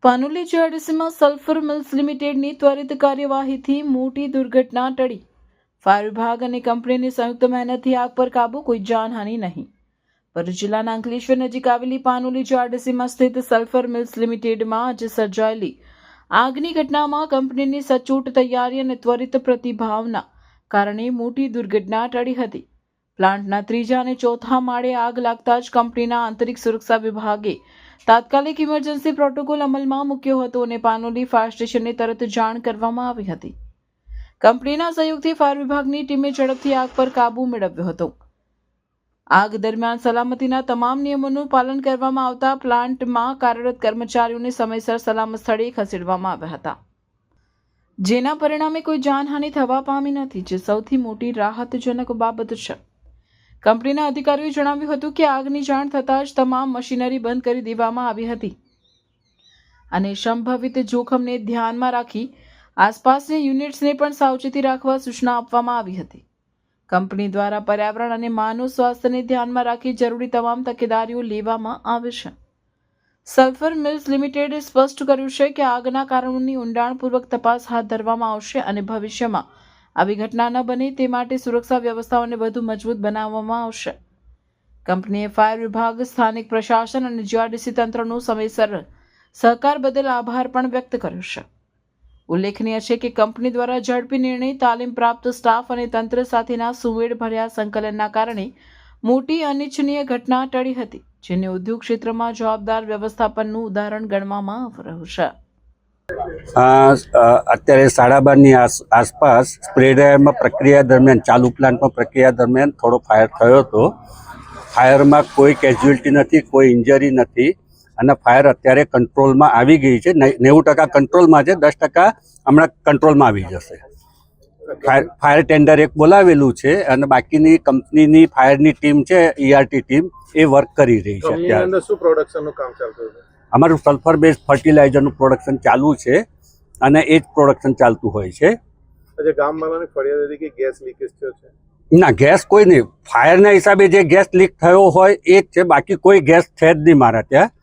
Panoli જીઆઈડીસીમાં sulphur mills લિમિટેડની ત્વરિત કાર્યવાહીથી મોટી દુર્ઘટના ટળી. ફાયર વિભાગ અને કંપનીની સંયુક્ત મહેનતથી આગ પર કાબૂ, કોઈ જાનહાનિ નહીં. ભરૂચ જિલ્લાના અંકલેશ્વર નજીક આવેલી પાનોલી જીઆઈડીસીમાં સ્થિત સલ્ફર મિલ્સ લિમિટેડમાં આજે સર્જાયેલી આગની ઘટનામાં કંપનીની સચોટ તૈયારી અને ત્વરિત પ્રતિભાવના કારણે મોટી દુર્ઘટના ટળી હતી. પ્લાન્ટના ત્રીજા અને ચોથા માળે આગ લાગતા જ કંપનીના આંતરિક સુરક્ષા વિભાગે તાત્કાલિક ઇમરજન્સી પ્રોટોકોલ અમલમાં મૂક્યો હતો અને પાનોલી ફાયર સ્ટેશનને તરત જાણ કરવામાં આવી હતી. કંપનીના સહયોગથી ફાયર વિભાગની ટીમે ઝડપથી આગ પર કાબૂ મેળવ્યો હતો. આગ દરમિયાન સલામતીના તમામ નિયમોનું પાલન કરવામાં આવતા પ્લાન્ટમાં કાર્યરત કર્મચારીઓને સમયસર સલામત સ્થળે ખસેડવામાં આવ્યા હતા, જેના પરિણામે કોઈ જાનહાનિ થવા પામી નથી, જે સૌથી મોટી રાહતજનક બાબત છે. કંપનીના અધિકારીઓએ જણાવ્યું હતું કે આગની જાણ થતાં જ તમામ મશીનરી બંધ કરી દેવામાં આવી હતી અને સંભવિત જોખમને ધ્યાનમાં રાખી આસપાસની યુનિટ્સને પણ સાવચેતી રાખવા સૂચના આપવામાં આવી હતી. કંપની દ્વારા પર્યાવરણ અને માનવ સ્વાસ્થ્યને ધ્યાનમાં રાખી જરૂરી તમામ તકેદારીઓ લેવામાં આવે છે. સલ્ફર મિલ્સ લિમિટેડે સ્પષ્ટ કર્યું છે કે આગના કારણોની ઊંડાણપૂર્વક તપાસ હાથ ધરવામાં આવશે અને ભવિષ્યમાં આવી ઘટના ન બને તે માટે સુરક્ષા વ્યવસ્થાઓને વધુ મજબૂત બનાવવામાં આવશે. કંપનીએ ફાયર વિભાગ, સ્થાનિક પ્રશાસન અને જીઆઈડીસી તંત્રનો સમયસર સહકાર બદલ આભાર પણ વ્યક્ત કર્યો છે. ઉલ્લેખનીય છે કે કંપની દ્વારા ઝડપી નિર્ણય, તાલીમ પ્રાપ્ત સ્ટાફ અને તંત્ર સાથેના સુમેળભર્યા સંકલનના કારણે મોટી અનિચ્છનીય ઘટના ટળી હતી, જેને ઉદ્યોગ ક્ષેત્રમાં જવાબદાર વ્યવસ્થાપનનું ઉદાહરણ ગણવામાં આવી રહ્યું છે. અત્યારે 12:30ની આસપાસ સ્પ્રે ડ્રાયરમાં પ્રક્રિયા દરમિયાન, ચાલુ પ્લાન્ટમાં પ્રક્રિયા દરમિયાન થોડો ફાયર થયો હતો. ફાયરમાં કોઈ કેઝ્યુઅલ્ટી નથી, કોઈ ઇન્જરી નથી અને ફાયર અત્યારે કંટ્રોલમાં આવી ગઈ છે. 90% કંટ્રોલમાં છે, 10% હમણાં કંટ્રોલમાં આવી જશે. ફાયર ટેન્ડર એક બોલાવેલું છે અને બાકીની કંપનીની ફાયરની ટીમ છે, ERT ટીમ, એ વર્ક કરી રહી છે. અત્યારે શું પ્રોડક્શનનું કામ ચાલતું છે? અમારું સલ્ફર બેઝ ફર્ટિલાઇઝરનું પ્રોડક્શન ચાલુ છે અને એ જ પ્રોડક્શન ચાલતું હોય છે. ગામવાળાની ફરિયાદ હતી કે ગેસ લીકેજ થયો છે? ના, ગેસ કોઈ નહીં. ફાયરના હિસાબે જે ગેસ લીક થયો હોય એ જ છે, બાકી કોઈ ગેસ છે જ નહીં મારા ત્યાં.